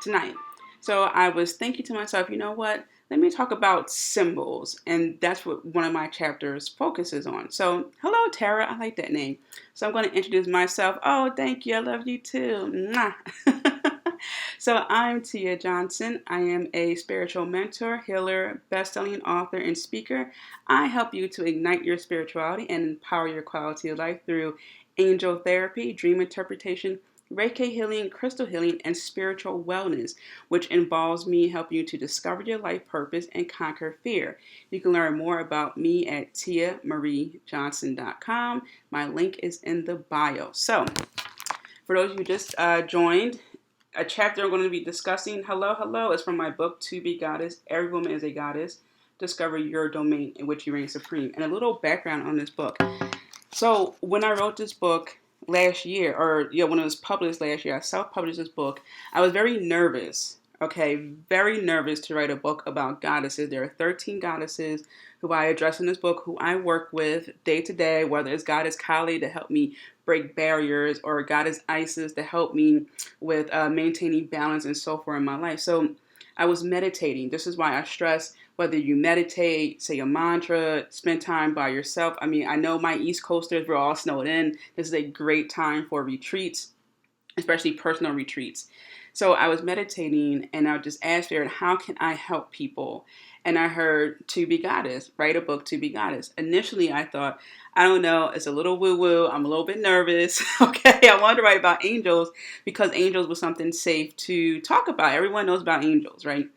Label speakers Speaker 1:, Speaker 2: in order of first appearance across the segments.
Speaker 1: tonight. So I was thinking to myself, you know what? Let me talk about symbols, and that's what one of my chapters focuses on. So, hello, Tara. I like that name. So I'm going to introduce myself. Oh, thank you. I love you too. Mwah. So I'm Tia Johnson. I am a spiritual mentor, healer, best-selling author, and speaker. I help you to ignite your spirituality and empower your quality of life through angel therapy, dream interpretation, Reiki healing, crystal healing, and spiritual wellness, which involves me helping you to discover your life purpose and conquer fear. You can learn more about me at tiamariejohnson.com. My link is in the bio. So, for those who just joined, a chapter I'm going to be discussing, hello, is from my book, To Be Goddess, Every Woman is a Goddess, Discover Your Domain in Which You Reign Supreme. And a little background on this book. So when I wrote this book last year, or when it was published last year, I self-published this book. I was very nervous, very nervous to write a book about goddesses. There are 13 goddesses who I address in this book, who I work with day to day, whether it's Goddess Kali to help me break barriers, or Goddess Isis to help me with maintaining balance and so forth in my life. So I was meditating. This is why I stress whether you meditate, say a mantra, spend time by yourself. I mean, I know my East Coasters were all snowed in. This is a great time for retreats, especially personal retreats. So I was meditating and I just asked Spirit, how can I help people? And I heard To Be Goddess, write a book, To Be Goddess. Initially, I thought, I don't know, it's a little woo-woo. I'm a little bit nervous. I wanted to write about angels because angels was something safe to talk about. Everyone knows about angels, right?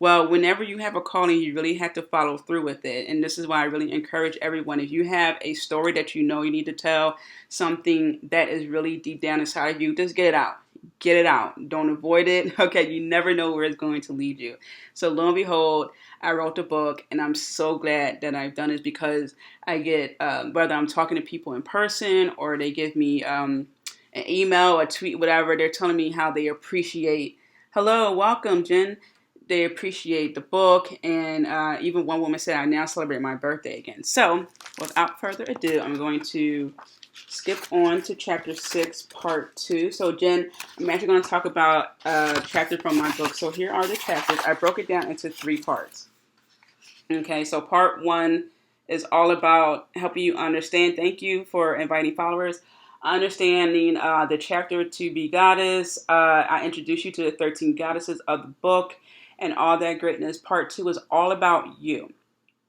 Speaker 1: Well, whenever you have a calling, you really have to follow through with it. And this is why I really encourage everyone. If you have a story that you know you need to tell, something that is really deep down inside of you, just get it out. Get it out. Don't avoid it. Okay, you never know where it's going to lead you. So lo and behold, I wrote the book, and I'm so glad that I've done it because I get, whether I'm talking to people in person or they give me an email, a tweet, whatever, they're telling me how they appreciate, hello, welcome, Jen. They appreciate the book, and even one woman said, I now celebrate my birthday again. So, without further ado, I'm going to skip on to chapter 6, part 2. So, Jen, I'm actually going to talk about a chapter from my book. So, here are the chapters. I broke it down into 3 parts. Okay, so part 1 is all about helping you understand. Thank you for inviting followers. Understanding the chapter To Be Goddess. I introduce you to the 13 goddesses of the book and all that greatness. Part 2 is all about you.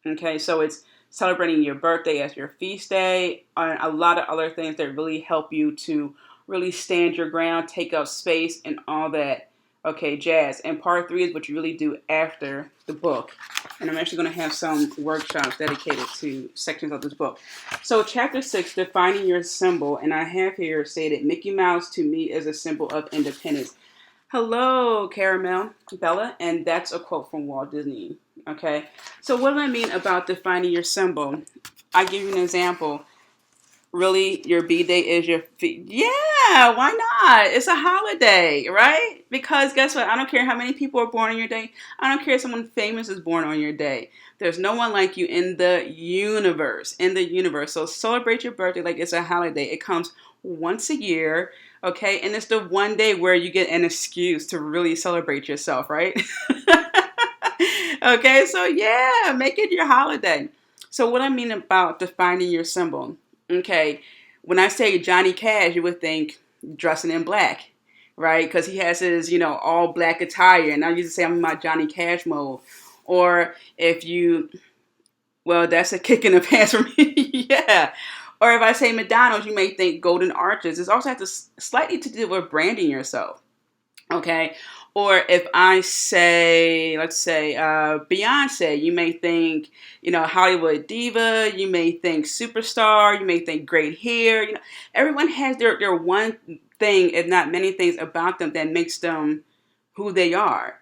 Speaker 1: Okay, so it's celebrating your birthday as your feast day, and a lot of other things that really help you to really stand your ground, take up space, and all that. Okay, jazz. And part 3 is what you really do after the book. And I'm actually going to have some workshops dedicated to sections of this book. So chapter 6, defining your symbol. And I have here stated, Mickey Mouse to me is a symbol of independence. Hello, Caramel, Bella, and that's a quote from Walt Disney. Okay, so what do I mean about defining your symbol? I give you an example. Really, your B-Day is your yeah, why not? It's a holiday, right? Because guess what? I don't care how many people are born on your day. I don't care if someone famous is born on your day. There's no one like you in the universe. So celebrate your birthday like it's a holiday. It comes once a year, okay? And it's the one day where you get an excuse to really celebrate yourself, right? Okay, so yeah, make it your holiday. So what I mean about defining your symbol. Okay, when I say Johnny Cash, you would think dressing in black, right? Because he has his, all black attire. And I used to say I'm in my Johnny Cash mode. Or if you, well, that's a kick in the pants for me. Yeah. Or if I say McDonald's, you may think golden arches. It's also has to slightly to do with branding yourself. Okay. Or if I say, let's say, Beyonce, you may think, Hollywood diva. You may think superstar. You may think great hair. Everyone has their one thing, if not many things about them that makes them who they are.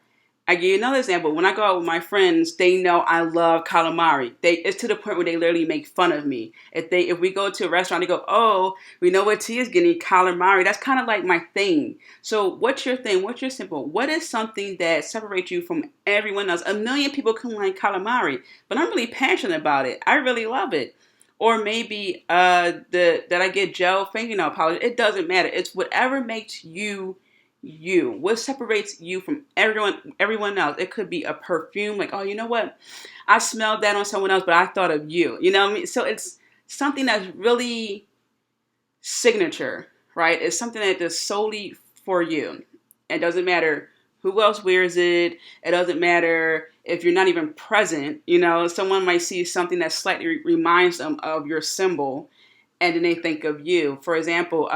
Speaker 1: I give you another example. When I go out with my friends, they know I love calamari. It's to the point where they literally make fun of me. If we go to a restaurant, they go, oh, we know what Tia's getting, calamari. That's kind of like my thing. So what's your thing? What's your symbol? What is something that separates you from everyone else? A million people can like calamari, but I'm really passionate about it. I really love it. Or maybe that I get gel fingernail polish. It doesn't matter. It's whatever makes you you? What separates you from everyone else? It could be a perfume, like, oh, you know what? I smelled that on someone else, but I thought of you. You know what I mean? So it's something that's really signature, right? It's something that is solely for you. It doesn't matter who else wears it. It doesn't matter if you're not even present. You know, someone might see something that slightly reminds them of your symbol, and then they think of you. For example,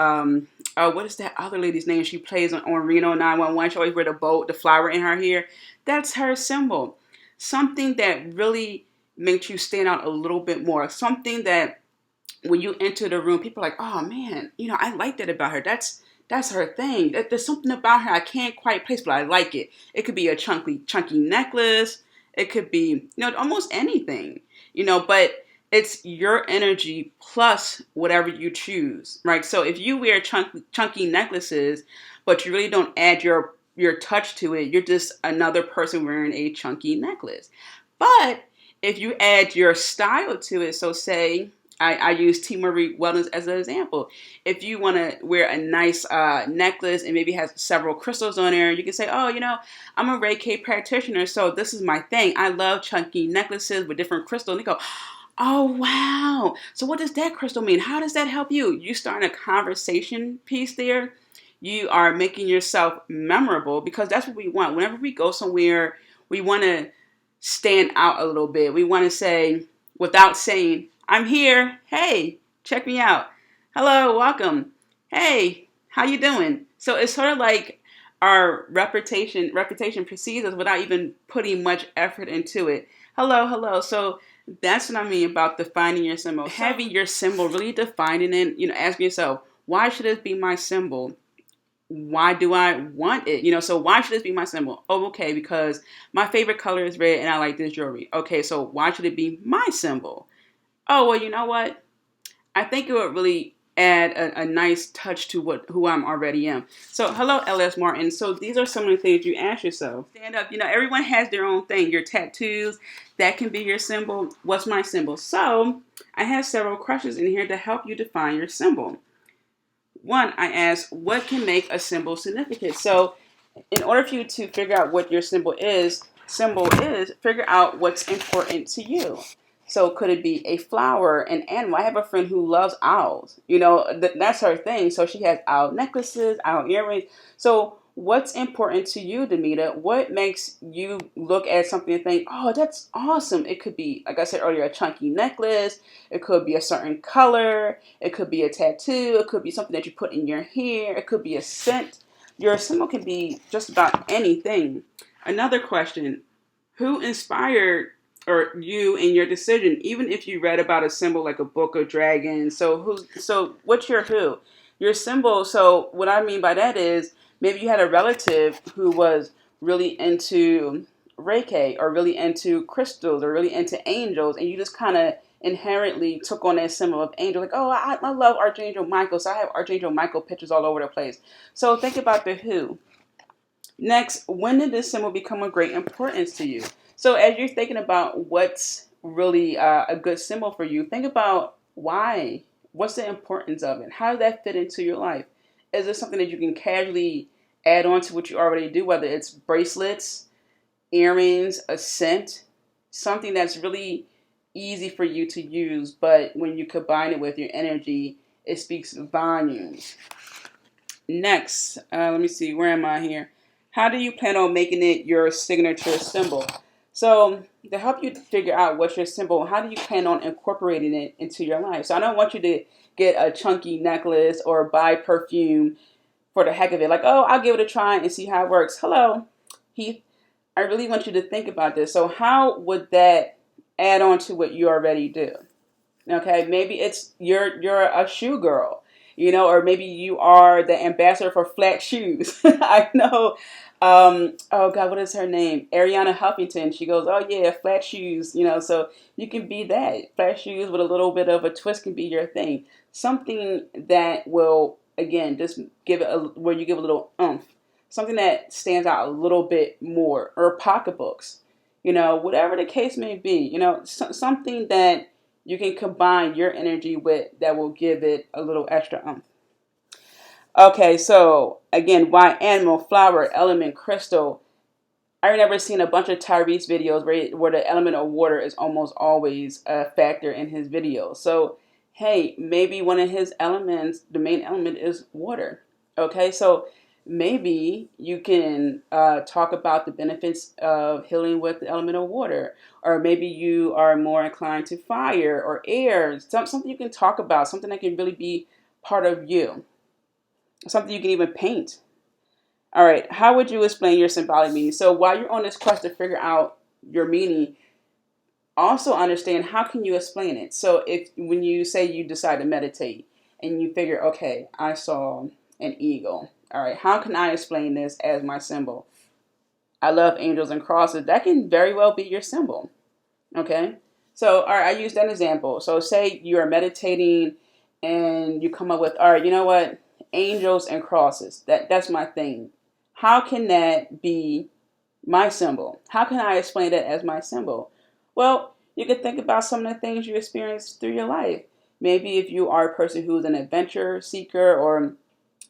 Speaker 1: what is that other lady's name? She plays on Reno 911. She always wear the boat, the flower in her hair. That's her symbol. Something that really makes you stand out a little bit more. Something that when you enter the room, people are like, oh man, you know, I like that about her. That's her thing. There's something about her I can't quite place, but I like it. It could be a chunky necklace. It could be, you know, almost anything, you know, but it's your energy plus whatever you choose, right? So if you wear chunky necklaces, but you really don't add your touch to it, you're just another person wearing a chunky necklace. But if you add your style to it, so say, I use T. Marie Wellness as an example. If you want to wear a nice necklace and maybe has several crystals on there, you can say, oh, you know, I'm a Reiki practitioner, so this is my thing. I love chunky necklaces with different crystals. And they go, oh, wow. So what does that crystal mean? How does that help you? You start a conversation piece there. You are making yourself memorable because that's what we want. Whenever we go somewhere, we want to stand out a little bit. We want to say, without saying, I'm here. Hey, check me out. Hello, welcome. Hey, how you doing? So it's sort of like our reputation precedes us without even putting much effort into it. Hello. So that's what I mean about defining your symbol. Having your symbol, really defining it, you know, asking yourself, why should this be my symbol? Why do I want it? You know, so why should this be my symbol? Oh, okay, because my favorite color is red and I like this jewelry. Okay, so why should it be my symbol? Oh, well, you know what? I think it would really add a nice touch to who I'm already am. So, hello, LS Martin. So, these are some of the things you ask yourself. Stand up. You know, everyone has their own thing. Your tattoos, that can be your symbol. What's my symbol? So, I have several questions in here to help you define your symbol. One, I ask, what can make a symbol significant? So, in order for you to figure out what your symbol is, figure out what's important to you. So could it be a flower, an animal? I have a friend who loves owls. You know, that's her thing. So she has owl necklaces, owl earrings. So what's important to you, Demita? What makes you look at something and think, oh, that's awesome? It could be, like I said earlier, a chunky necklace. It could be a certain color. It could be a tattoo. It could be something that you put in your hair. It could be a scent. Your symbol can be just about anything. Another question, who inspired or you in your decision, even if you read about a symbol like a book of dragons? So what's your who? Your symbol, so what I mean by that is maybe you had a relative who was really into Reiki or really into crystals or really into angels, and you just kind of inherently took on that symbol of angel, like, oh, I love Archangel Michael, so I have Archangel Michael pictures all over the place. So think about the who. Next, when did this symbol become of great importance to you? So as you're thinking about what's really a good symbol for you, think about why. What's the importance of it? How does that fit into your life? Is it something that you can casually add on to what you already do, whether it's bracelets, earrings, a scent, something that's really easy for you to use, but when you combine it with your energy, it speaks volumes. Next, let me see, where am I here? How do you plan on making it your signature symbol? So to help you figure out what's your symbol, how do you plan on incorporating it into your life? So I don't want you to get a chunky necklace or buy perfume for the heck of it. Like, oh, I'll give it a try and see how it works. Hello, Heath. I really want you to think about this. So how would that add on to what you already do? Okay, maybe it's you're a shoe girl, you know, or maybe you are the ambassador for flat shoes. I know. Oh God, what is her name? Ariana Huffington. She goes, oh yeah, flat shoes, you know. So you can be that. Flat shoes with a little bit of a twist can be your thing. Something that will, again, just give it where you give a little oomph. Something that stands out a little bit more, or pocketbooks, you know, whatever the case may be, you know, something that you can combine your energy with that will give it a little extra oomph. Okay, so again, why animal, flower, element, crystal? I remember seeing a bunch of Tyrese videos where the element of water is almost always a factor in his videos. So, hey, maybe one of his elements, the main element is water. Okay, so maybe you can talk about the benefits of healing with the element of water. Or maybe you are more inclined to fire or air, something you can talk about, something that can really be part of you, something you can even paint. All right, how would you explain your symbolic meaning? So while you're on this quest to figure out your meaning, also understand how can you explain it. So if when you say you decide to meditate and you figure, okay, I saw an eagle. All right, how can I explain this as my symbol? I love angels and crosses. That can very well be your symbol. Okay. So, all right, I use that example. So, say you are meditating and you come up with, all right, you know what? Angels and crosses. That's my thing. How can that be my symbol? How can I explain that as my symbol? Well, you can think about some of the things you experienced through your life. Maybe if you are a person who's an adventure seeker or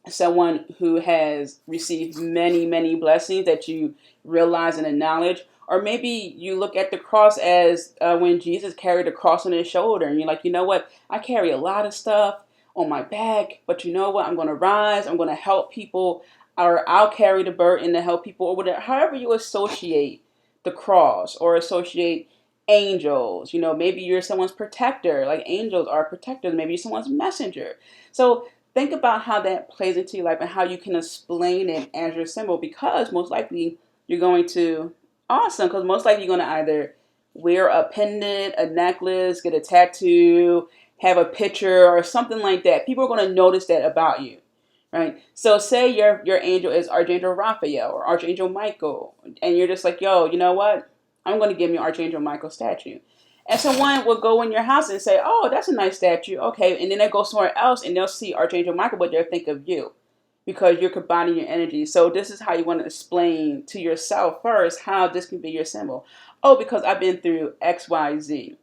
Speaker 1: someone who has received many, many blessings that you realize and acknowledge. Or maybe you look at the cross as when Jesus carried the cross on his shoulder and you're like, you know what? I carry a lot of stuff on my back, but you know what? I'm going to rise. I'm going to help people, or I'll carry the burden to help people, or whatever. However you associate the cross or associate angels, maybe you're someone's protector, like angels are protectors. Maybe you're someone's messenger. So think about how that plays into your life and how you can explain it as your symbol, because most likely you're going to, awesome, because most likely you're going to either wear a pendant, a necklace, get a tattoo, have a picture or something like that. People are going to notice that about you, right? So say your angel is Archangel Raphael or Archangel Michael, and you're just like, yo, you know what? I'm going to give me Archangel Michael statue. And someone will go in your house and say, oh, that's a nice statue. Okay. And then they go somewhere else and they'll see Archangel Michael, but they'll think of you because you're combining your energy. So this is how you want to explain to yourself first how this can be your symbol. Oh, because I've been through X, Y, Z.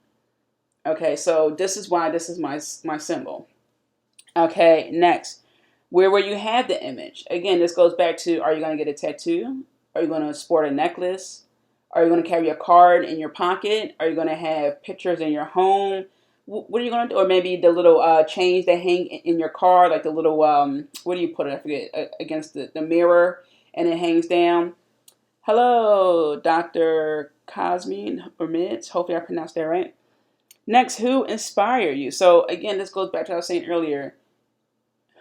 Speaker 1: Okay. So this is why this is my symbol. Okay. Next, where will you have the image? Again, this goes back to, are you going to get a tattoo? Are you going to sport a necklace? Are you going to carry a card in your pocket? Are you going to have pictures in your home? What are you going to do? Or maybe the little chains that hang in your car, like the little, what do you put it? I forget, against the mirror, and it hangs down. Hello, Dr. Cosmin or Mids. Hopefully I pronounced that right. Next, who inspired you? So again, this goes back to what I was saying earlier.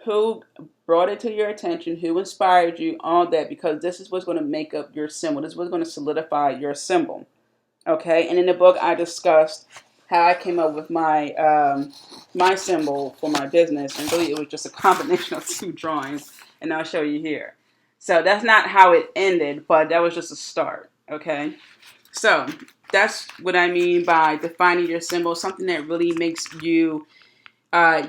Speaker 1: Who brought it to your attention? Who inspired you? All that, because this is what's going to make up your symbol. This is what's going to solidify your symbol. Okay, and in the book I discussed how I came up with my symbol for my business, and really it was just a combination of two drawings, and I'll show you here. So that's not how it ended, but that was just a start. Okay, so that's what I mean by defining your symbol, something that really makes you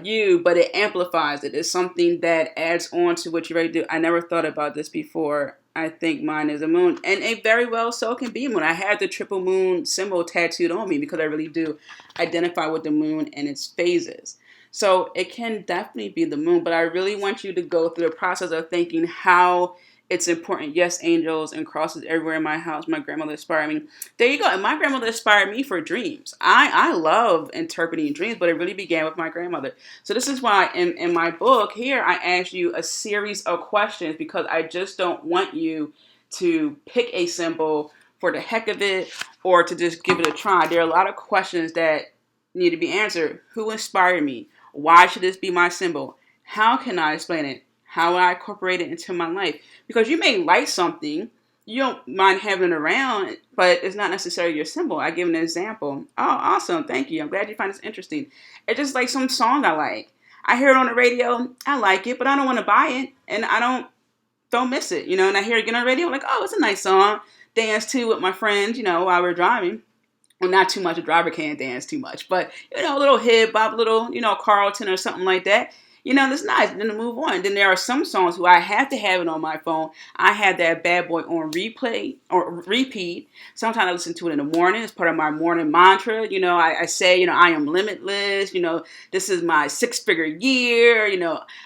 Speaker 1: you, but it amplifies it. It's something that adds on to what you already do. I never thought about this before. I think mine is a moon, and it very well so can be a moon. I have the triple moon symbol tattooed on me because I really do identify with the moon and its phases. So it can definitely be the moon, but I really want you to go through the process of thinking how it's important. Yes, angels and crosses everywhere in my house. My grandmother inspired me. There you go. And my grandmother inspired me for dreams. I love interpreting dreams, but it really began with my grandmother. So this is why in my book here, I ask you a series of questions, because I just don't want you to pick a symbol for the heck of it or to just give it a try. There are a lot of questions that need to be answered. Who inspired me? Why should this be my symbol? How can I explain it? How will I incorporate it into my life? Because you may like something, you don't mind having it around, but it's not necessarily your symbol. I give an example. Oh, awesome. Thank you. I'm glad you find this interesting. It's just like some song I like. I hear it on the radio. I like it, but I don't want to buy it. And I don't miss it, and I hear it again on the radio. I'm like, oh, it's a nice song. Dance to with my friends, while we're driving. Well, not too much. A driver can't dance too much, but, a little hip hop, little, Carlton or something like that. That's nice. Then to move on. Then there are some songs who I have to have it on my phone. I have that bad boy on replay or repeat. Sometimes I listen to it in the morning. It's part of my morning mantra. I say, I am limitless. This is my 6-figure year.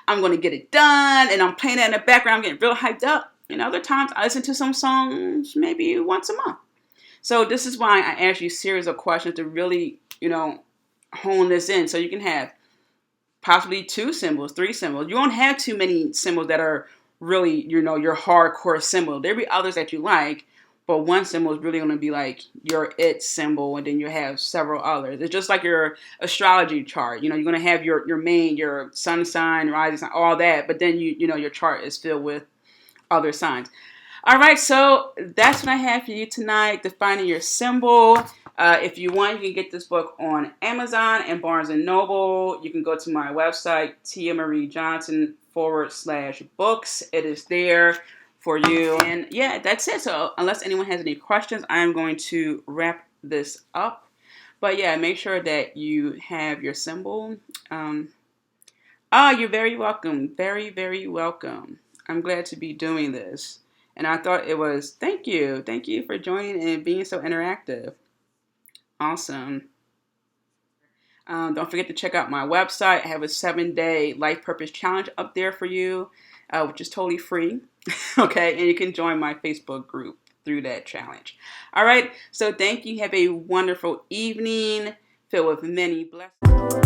Speaker 1: I'm going to get it done. And I'm playing that in the background. I'm getting real hyped up. Other times I listen to some songs maybe once a month. So this is why I ask you a series of questions to really, hone this in. So you can have possibly 2 symbols, 3 symbols. You won't have too many symbols that are really, your hardcore symbol. There'll be others that you like, but one symbol is really going to be like your it symbol, and then you have several others. It's just like your astrology chart. You're going to have your main, your sun sign, rising sign, all that, but then your chart is filled with other signs. All right, so that's what I have for you tonight, defining your symbol. If you want, you can get this book on Amazon and Barnes & Noble. You can go to my website, tiamariejohnson.com/books. It is there for you. And yeah, that's it. So unless anyone has any questions, I'm going to wrap this up. But yeah, make sure that you have your symbol. You're very welcome. Very, very welcome. I'm glad to be doing this. And I thought it was, thank you. Thank you for joining and being so interactive. Awesome. Don't forget to check out my website. I have a 7-day life purpose challenge up there for you, which is totally free. Okay. And you can join my Facebook group through that challenge. All right. So thank you. Have a wonderful evening filled with many blessings.